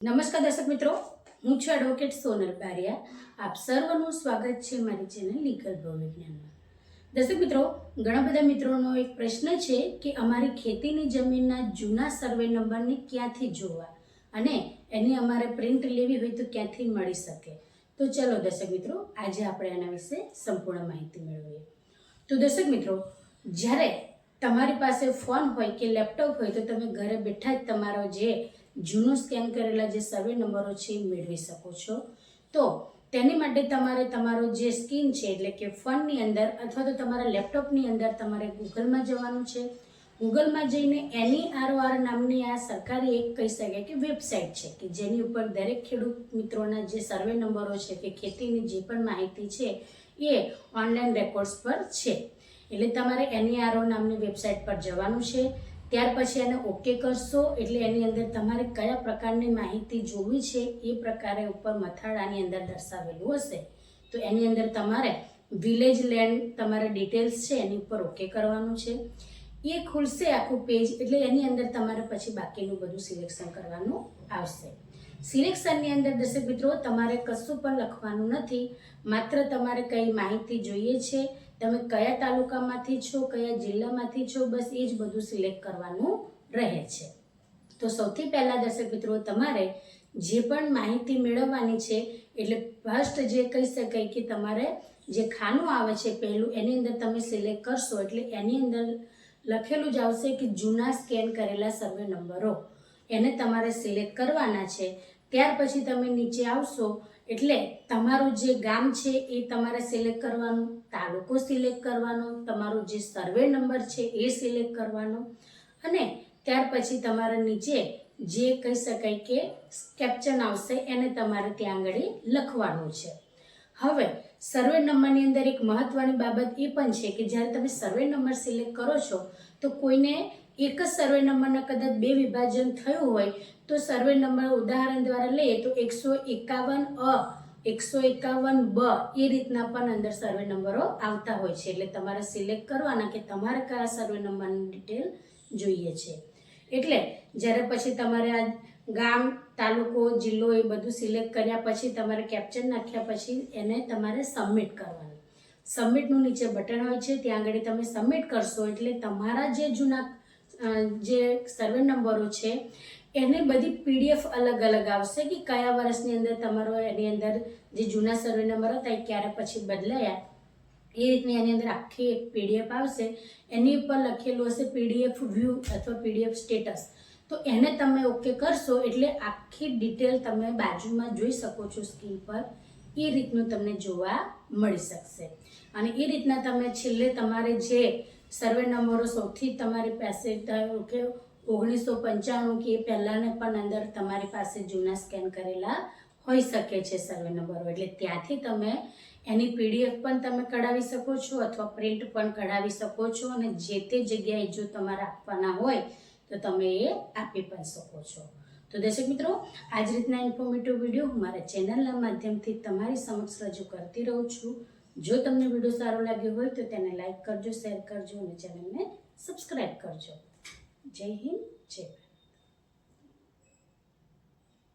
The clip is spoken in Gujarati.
નમસ્કાર દર્શક મિત્રો, હું છું એડવોકેટ સોનલ બારિયા. આપ સર્વનું સ્વાગત છે મારી ચેનલ લીગલ ભવવિજ્ઞાનમાં. દર્શક મિત્રો, ઘણા બધા મિત્રોનો એક પ્રશ્ન છે કે અમારી ખેતીની જમીનના જૂના સર્વે નંબરને ક્યાંથી જોવા અને એની અમારે પ્રિન્ટ લેવી હોય તો ક્યાંથી મળી શકે. તો ચલો દર્શક મિત્રો, આજે આપણે એના વિશે સંપૂર્ણ માહિતી મેળવીએ. તો દર્શક મિત્રો, જ્યારે તમારી પાસે ફોન હોય કે લેપટોપ હોય તો તમે ઘરે બેઠા જ તમારો જે જૂનો સ્કેન કરેલા જે સર્વે નંબરો છે એ મેળવી શકો છો. તો તેની માટે તમારે તમારો જે સ્ક્રીન છે એટલે કે ફોનની અંદર અથવા તો તમારા લેપટોપની અંદર તમારે ગૂગલમાં જવાનું છે. ગૂગલમાં જઈને NEROR નામની આ સરકારી એક કહી શકાય કે વેબસાઇટ છે કે જેની ઉપર દરેક ખેડૂત મિત્રોના જે સર્વે નંબરો છે કે ખેતીની જે પણ માહિતી છે એ ઓનલાઈન રેકોર્ડ્સ પર છે. એટલે તમારે NEROR નામની વેબસાઇટ પર જવાનું છે. ત્યાર પછી એને ઓકે કરશો એટલે એની અંદર તમારે કયા પ્રકારની માહિતી જોવી છે એ પ્રકારે ઉપર મથાળાની અંદર દર્શાવેલું હશે. તો એની અંદર તમારે વિલેજ લેન્ડ તમારે ડિટેલ્સ છે એની ઉપર ઓકે કરવાનું છે. એ ખુલશે આખું પેજ એટલે એની અંદર તમારે પછી બાકીનું બધું સિલેક્શન કરવાનું આવશે. સિલેક્શનની અંદર દર્શક મિત્રો તમારે કશું પણ લખવાનું નથી, માત્ર તમારે કઈ માહિતી જોઈએ છે, તમે કયા તાલુકામાંથી છો, કયા જિલ્લામાંથી છો, બસ એ જ બધું સિલેક્ટ કરવાનું રહે છે. તો સૌથી પહેલાં દર્શક મિત્રો તમારે જે પણ માહિતી મેળવવાની છે એટલે ફર્સ્ટ જે કહી શકાય કે તમારે જે ખાનું આવે છે પહેલું એની અંદર તમે સિલેક્ટ કરશો એટલે એની અંદર લખેલું જ આવશે કે જૂના સ્કેન કરેલા સર્વે નંબરો, એને તમારે સિલેક્ટ કરવાના છે. ત્યાર પછી તમે નીચે આવશો એટલે તમારું જે ગામ છે એ તમારે સિલેક્ટ કરવાનું, તાલુકો સિલેક્ટ કરવાનો, તમારો જે સર્વે નંબર છે એ સિલેક્ટ કરવાનો અને ત્યાર પછી તમારે નીચે જે કહી શકાય કે કેપ્શન આવશે એને તમારે ત્યાં આગળ લખવાનું છે. હવે સર્વે નંબરની અંદર એક મહત્વની બાબત એ પણ છે કે જ્યારે તમે સર્વે નંબર સિલેક્ટ કરો છો તો કોઈને એક જ સર્વે નંબરના કદાચ બે વિભાજન થયું હોય તો સર્વે નંબર ઉદાહરણ દ્વારા લઈએ તો 151A 151B એ રીતના પણ અંદર સર્વે નંબરો આવતા હોય છે. એટલે તમારે સિલેક્ટ કરવાના કે તમારે કયા સર્વે નંબરની ડિટેલ જોઈએ છે. એટલે જ્યારે પછી તમારે આ ગામ, તાલુકો, જિલ્લો એ બધું સિલેક્ટ કર્યા પછી તમારે કેપ્ચર નાખ્યા પછી એને તમારે સબમિટ કરવાનું. સબમિટનું નીચે બટન હોય છે, ત્યાં આગળ તમે સબમિટ કરશો એટલે તમારા જે જૂના જે સર્વે નંબરો છે એને બધી PDF અલગ અલગ આવશે કે કયા વર્ષની અંદર તમારો એની અંદર જે જૂના સર્વે નંબર હતા એ ક્યારે પછી બદલાયા એ રીતની એની અંદર આખી એક PDF આવશે. એની ઉપર લખેલું હશે PDF વ્યૂ અથવા PDF સ્ટેટસ. તો એને તમે ઓકે કરશો એટલે આખી ડિટેલ તમે બાજુમાં જોઈ શકો છો સ્ક્રીન પર. એ રીતનું તમને જોવા મળી શકશે અને એ રીતના તમે છેલ્લે તમારે જે સર્વે નંબરો સૌથી તમારી પાસે કે 1995 કે પહેલાંને પણ અંદર તમારી પાસે જૂના સ્કેન કરેલા હોઈ શકે છે સર્વે નંબરો. એટલે ત્યાંથી તમે એની PDF પણ તમે કઢાવી શકો છો અથવા પ્રિન્ટ પણ કઢાવી શકો છો અને જે તે જગ્યાએ જો તમારે આપવાના હોય તો તમે એ આપી પણ શકો છો. તો દર્શક મિત્રો, આ જ રીતના ઇન્ફોર્મેટિવ વિડીયો હું મારા ચેનલના માધ્યમથી તમારી સમક્ષ રજૂ કરતી રહું છું. જો તમને વિડીયો સારો લાગ્યો હોય તો તેને લાઈક કરજો, શેર કરજો અને ચેનલને સબસ્ક્રાઈબ કરજો. જય હિન્દ, જય ભારત.